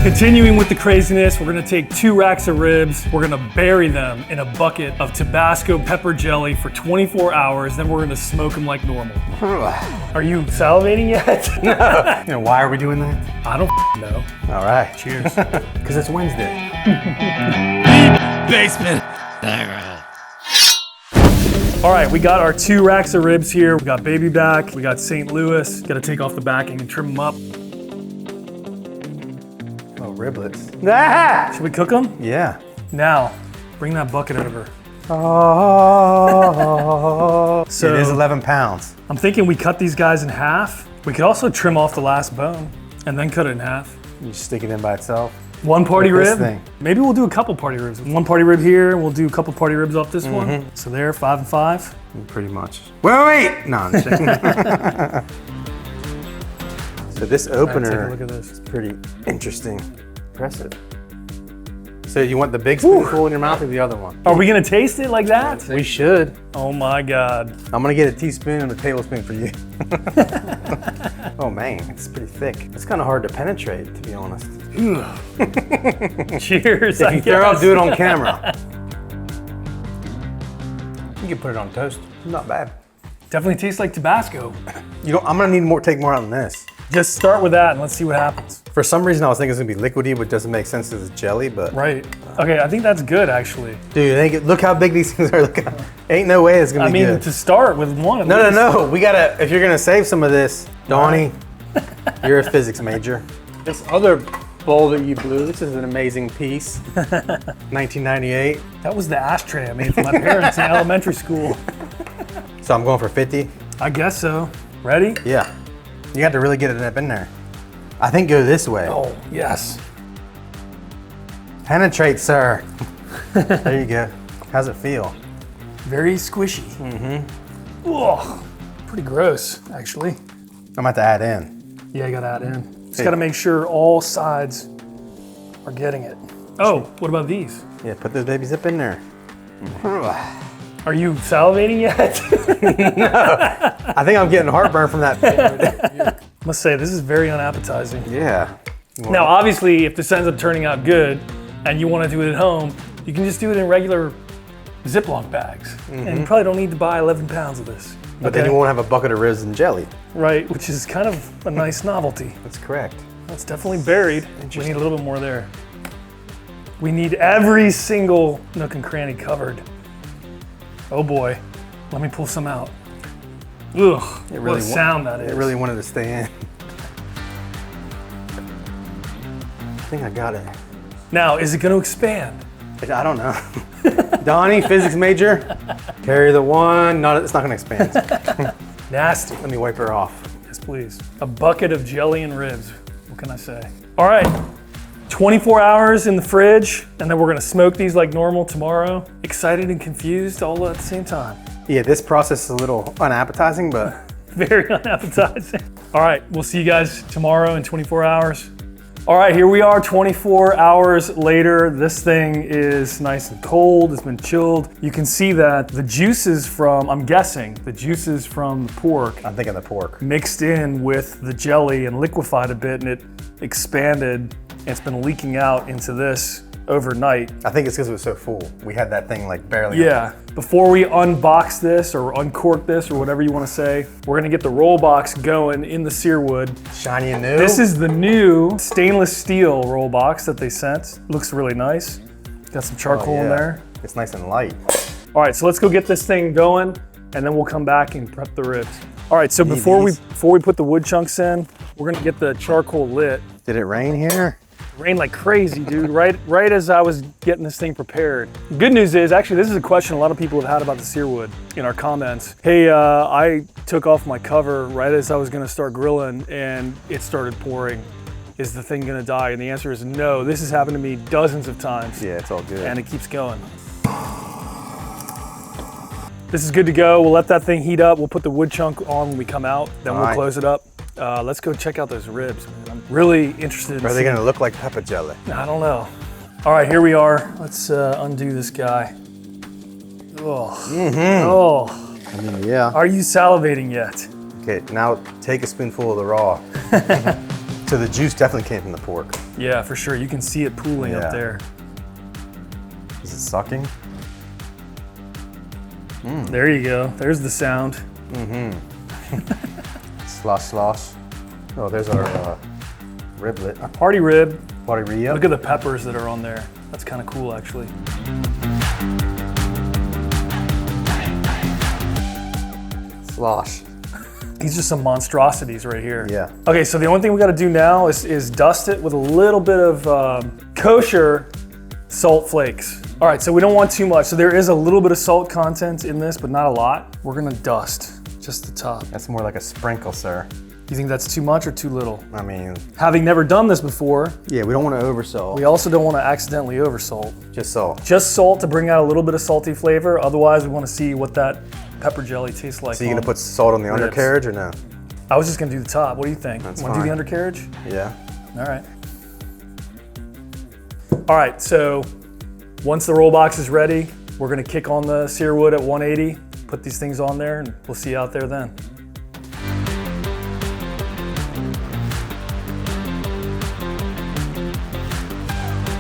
Continuing with the craziness, we're gonna take 2 racks of ribs, we're gonna bury them in a bucket of Tabasco Pepper Jelly for 24 hours, then we're gonna smoke them like normal. Are you salivating yet? No. You know, why are we doing that? I don't know. All right. Cheers. Because it's Wednesday. Basement. All right, we got our 2 racks of ribs here. We got baby back, we got St. Louis. Gotta take off the backing and trim them up. Oh, riblets. Ah! Should we cook them? Yeah. Now, bring that bucket over. Oh. So it is 11 pounds. I'm thinking we cut these guys in half. We could also trim off the last bone and then cut it in half. You just stick it in by itself. 1 party Like this rib. thing. Maybe we'll do a couple party ribs. 1 party rib here, we'll do a couple party ribs off this one. So there, 5 and 5. Pretty much. Wait! No, I'm checking. So this opener take a look at this. is pretty interesting. Impressive. So you want the big spoonful in your mouth or the other one? Are we gonna taste it like that? We should. Oh my God. I'm gonna get a teaspoon and a tablespoon for you. Oh man, it's pretty thick. It's kind of hard to penetrate, to be honest. Cheers, If I you throw guess. up, do it on camera. You can put it on toast. Not bad. Definitely tastes like Tabasco. You know, I'm gonna need take more out than this. Just start with that and let's see what happens. For some reason, I was thinking it's gonna be liquidy, which doesn't make sense because it's jelly. But Right. Okay, I think that's good actually. dude, look how big these things are. Look, ain't no way it's gonna be good. To start with one at No, least. no. We gotta. If you're gonna save some of this, Donnie, you're a physics major. This other bowl that you blew, this is an amazing piece. 1998. That was the ashtray I made for my parents in elementary school. So I'm going for 50. I guess so. Ready? Yeah. You have to really get it up in there. I think go this way. Oh, yes. Penetrate, sir. There you go. How's it feel? Very squishy. Ugh. Pretty gross, actually. I'm about to add in. Yeah, you gotta add in. Just gotta make sure all sides are getting it. Oh, what about these? Yeah, put those babies up in there. Are you salivating yet? I think I'm getting heartburn from that. I must say, this is very unappetizing. Yeah. Now, obviously, if this ends up turning out good and you wanna do it at home, you can just do it in regular Ziploc bags. And you probably don't need to buy 11 pounds of this. But then you won't have a bucket of ribs and jelly. Right, which is kind of a nice novelty. That's correct. That's definitely buried. We need a little bit more there. We need every single nook and cranny covered. Oh boy, let me pull some out. Ugh, what a sound that is. It really wanted to stay in. I think I got it. Now, is it gonna expand? I don't know. Donnie, physics major. Carry the one. It's not gonna expand. Nasty. Let me wipe her off. Yes, please. A bucket of jelly and ribs. What can I say? All right, 24 hours in the fridge, and then we're gonna smoke these like normal tomorrow. Excited and confused all at the same time. Yeah, this process is a little unappetizing, but Very unappetizing. All right, we'll see you guys tomorrow in 24 hours. All right, here we are 24 hours later. This thing is nice and cold, it's been chilled. You can see that the juices from, I'm guessing, the juices from the pork I'm thinking the pork. mixed in with the jelly and liquefied a bit, and it expanded. It's been leaking out into this overnight. I think it's because it was so full. We had that thing like barely. Yeah, before we unbox this or uncork this or whatever you want to say, we're gonna get the roll box going in the Searwood. Shiny and new. This is the new stainless steel roll box that they sent. Looks really nice. Got some charcoal in there. It's nice and light. All right, so let's go get this thing going and then we'll come back and prep the ribs. All right, so before we put the wood chunks in, we're gonna get the charcoal lit. Did it rain here? Rained like crazy, dude, right as I was getting this thing prepared. Good news is, actually, this is a question a lot of people have had about the Searwood in our comments. Hey, I took off my cover right as I was gonna start grilling and it started pouring. Is the thing gonna die? And the answer is no. This has happened to me dozens of times. Yeah, it's all good. And it keeps going. This is good to go. We'll let that thing heat up. We'll put the wood chunk on when we come out, then we'll close it up. Let's go check out those ribs, man. I'm really interested in Are they gonna look like pepper jelly? I don't know. All right, here we are. Let's undo this guy. Oh. Oh. I mean, yeah. Are you salivating yet? Okay, now take a spoonful of the raw. So the juice definitely came from the pork. Yeah, for sure. You can see it pooling up there. Is it sucking? There you go. There's the sound. Slosh, slosh. Oh, there's our riblet. Our party rib. Party rib. Look at the peppers that are on there. That's kind of cool, actually. Slosh. These are some monstrosities right here. Yeah. Okay, so the only thing we got to do now is dust it with a little bit of kosher salt flakes. All right, so we don't want too much. So there is a little bit of salt content in this, but not a lot. We're gonna dust just the top. That's more like a sprinkle, sir. You think that's too much or too little? I mean, Having never done this before, yeah, we don't want to oversalt. we also don't want to accidentally oversalt. Just salt. Just salt to bring out a little bit of salty flavor. Otherwise, we want to see what that pepper jelly tastes like. So you gonna put salt on the ribs. undercarriage or no? I was just gonna do the top. What do you think? That's Want to do the fine. undercarriage? Yeah. All right. All right, so once the roll box is ready, we're gonna kick on the Searwood at 180, put these things on there, and we'll see you out there then.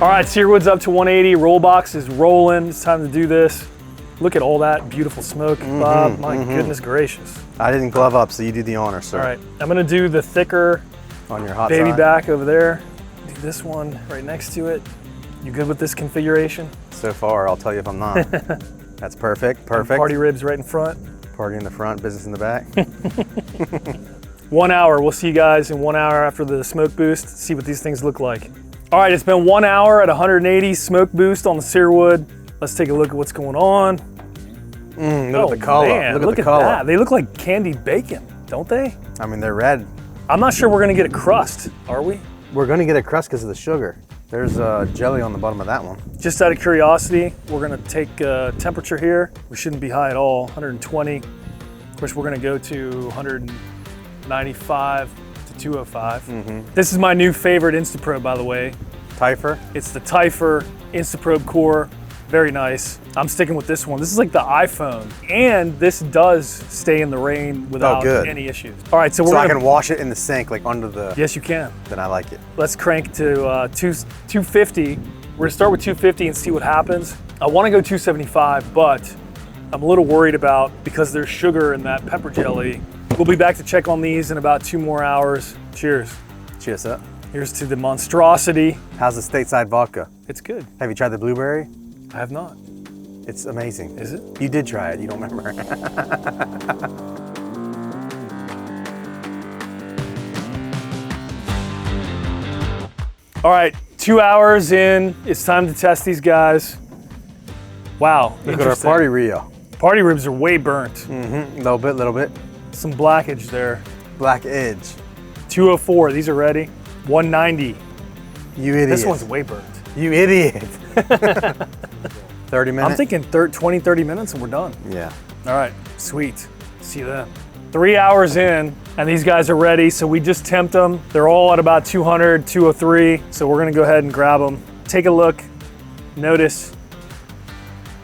All right, Searwood's up to 180, roll box is rolling. It's time to do this. Look at all that beautiful smoke, Bob. My goodness gracious. I didn't glove up, so you do the honor, sir. All right, I'm gonna do the thicker On your hot baby side. back over there. Do this one right next to it. You good with this configuration? So far, I'll tell you if I'm not. That's perfect. Perfect. Party ribs right in front. Party in the front, business in the back. 1 hour. We'll see you guys in 1 hour after the smoke boost. See what these things look like. All right, it's been 1 hour at 180 smoke boost on the Searwood. Let's take a look at what's going on. Look at the color. Man, look at the color. that. They look like candied bacon, don't they? I mean, they're red. I'm not sure we're gonna get a crust, are we? We're gonna get a crust because of the sugar. There's jelly on the bottom of that one. Just out of curiosity, we're gonna take temperature here. We shouldn't be high at all, 120. Of course, we're gonna go to 195 to 205. This is my new favorite Instaprobe, by the way. Typhur. It's the Typhur Instaprobe core. Very nice. I'm sticking with this one. This is like the iPhone. And this does stay in the rain without good. any issues. All right, so we're So I gonna, can wash it in the sink, like under the. yes, you can. Then I like it. Let's crank to 250. We're gonna start with 250 and see what happens. I wanna go 275, but I'm a little worried about, because there's sugar in that pepper jelly. We'll be back to check on these in about 2 more hours. Cheers. Cheers up. Here's to the monstrosity. How's the stateside vodka? It's good. Have you tried the blueberry? I have not. It's amazing. Is it? You did try it. You don't remember. All right, 2 hours in. It's time to test these guys. Wow. Look at our interesting. party Rio. Party ribs are way burnt. Little bit. Some blackage there. Black edge. 204, these are ready. 190. You idiot. This one's way burnt. You idiot. 30 minutes? I'm thinking 20, 30 minutes and we're done. Yeah. All right, sweet. See you then. 3 hours in, and these guys are ready, so we just tempt them. They're all at about 200, 203, so we're gonna go ahead and grab them. Take a look, notice,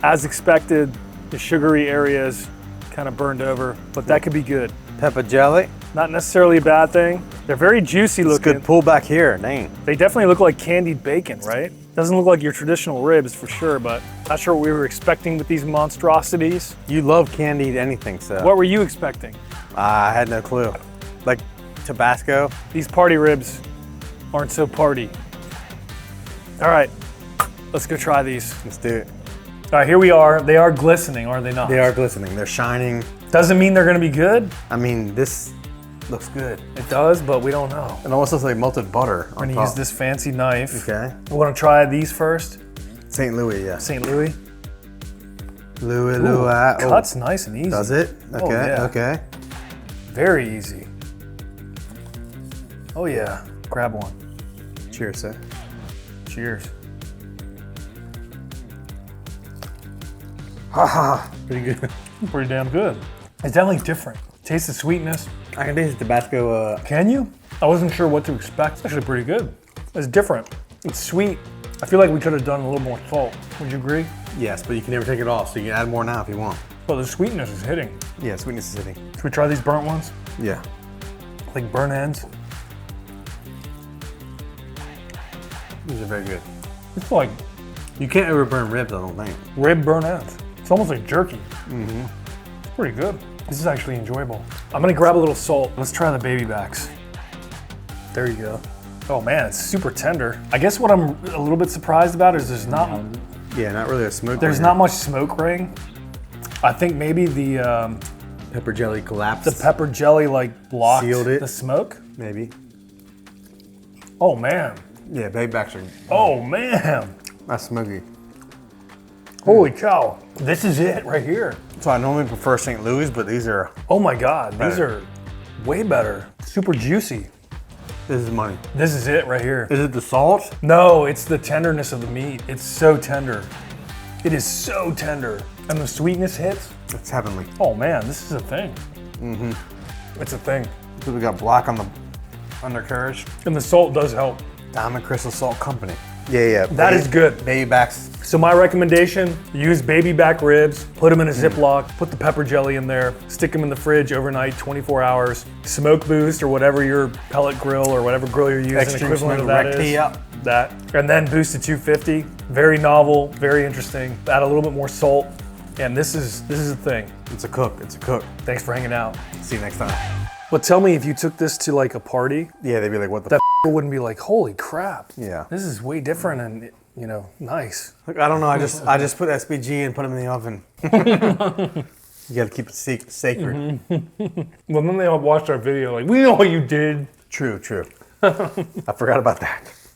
as expected, the sugary areas kind of burned over, but that could be good. Pepper jelly. Not necessarily a bad thing. They're very juicy It's looking. good pull back here. Dang. They definitely look like candied bacon, right? Doesn't look like your traditional ribs for sure, but not sure what we were expecting with these monstrosities. You love candied anything, so. What were you expecting? I had no clue. Like Tabasco. These party ribs aren't so party. All right, let's go try these. Let's do it. All right, here we are. They are glistening, are they not? They are glistening. They're shining. Doesn't mean they're gonna be good. I mean, this looks good. It does, but we don't know. It almost looks like melted butter. We're gonna use this fancy knife. Okay. We're gonna try these first. St. Louis, yeah. St. Louis. Louis. Cuts nice and easy. Does it? Okay, Oh, yeah. okay. Very easy. Oh yeah, grab one. Cheers, sir. Cheers. Pretty good. Pretty damn good. It's definitely different. Taste the sweetness. I can taste the Tabasco. Can you? I wasn't sure what to expect. It's actually pretty good. It's different. It's sweet. I feel like we could have done a little more salt. Would you agree? Yes, but you can never take it off, so you can add more now if you want. Well, the sweetness is hitting. Yeah, sweetness is hitting. Should we try these burnt ones? Yeah. Like burnt ends? These are very good. It's like You can't ever burn ribs, I don't think. rib burn ends. It's almost like jerky. It's pretty good. This is actually enjoyable. I'm gonna grab a little salt. Let's try the baby backs. There you go. Oh man, it's super tender. I guess what I'm a little bit surprised about is there's not really a smoke. there's not much smoke ring. I think maybe the pepper jelly collapsed. pepper jelly like blocked Sealed it. the smoke. Maybe. Oh man. Yeah, baby backs are. Oh man. That's smoky. Holy cow. This is it right here. So I normally prefer St. Louis, but these are. Oh my God, these Better. are way better. Super juicy. This is money. This is it right here. Is it the salt? No, it's the tenderness of the meat. It's so tender. It is so tender. And the sweetness hits. It's heavenly. Oh man, this is a thing. It's a thing. So we got black on the undercarriage. And the salt does help. Diamond Crystal Salt Company. Yeah. That is good. Baby backs. So my recommendation, use baby back ribs, put them in a Ziploc, put the pepper jelly in there, stick them in the fridge overnight, 24 hours, smoke boost or whatever your pellet grill or whatever grill you're using, Extreme equivalent of smoke, that rec is. yep. That. And then boost to 250. Very novel, very interesting. Add a little bit more salt. And this is a thing. It's a cook. It's a cook. Thanks for hanging out. See you next time. But tell me if you took this to like a party, Yeah, they'd be like, what the that wouldn't be like, holy crap. Yeah. This is way different and, you know, nice. Look, I don't know. I just put SPG and put them in the oven. You got to keep it sacred. Well, then they all watched our video like, we know what you did. True. I forgot about that.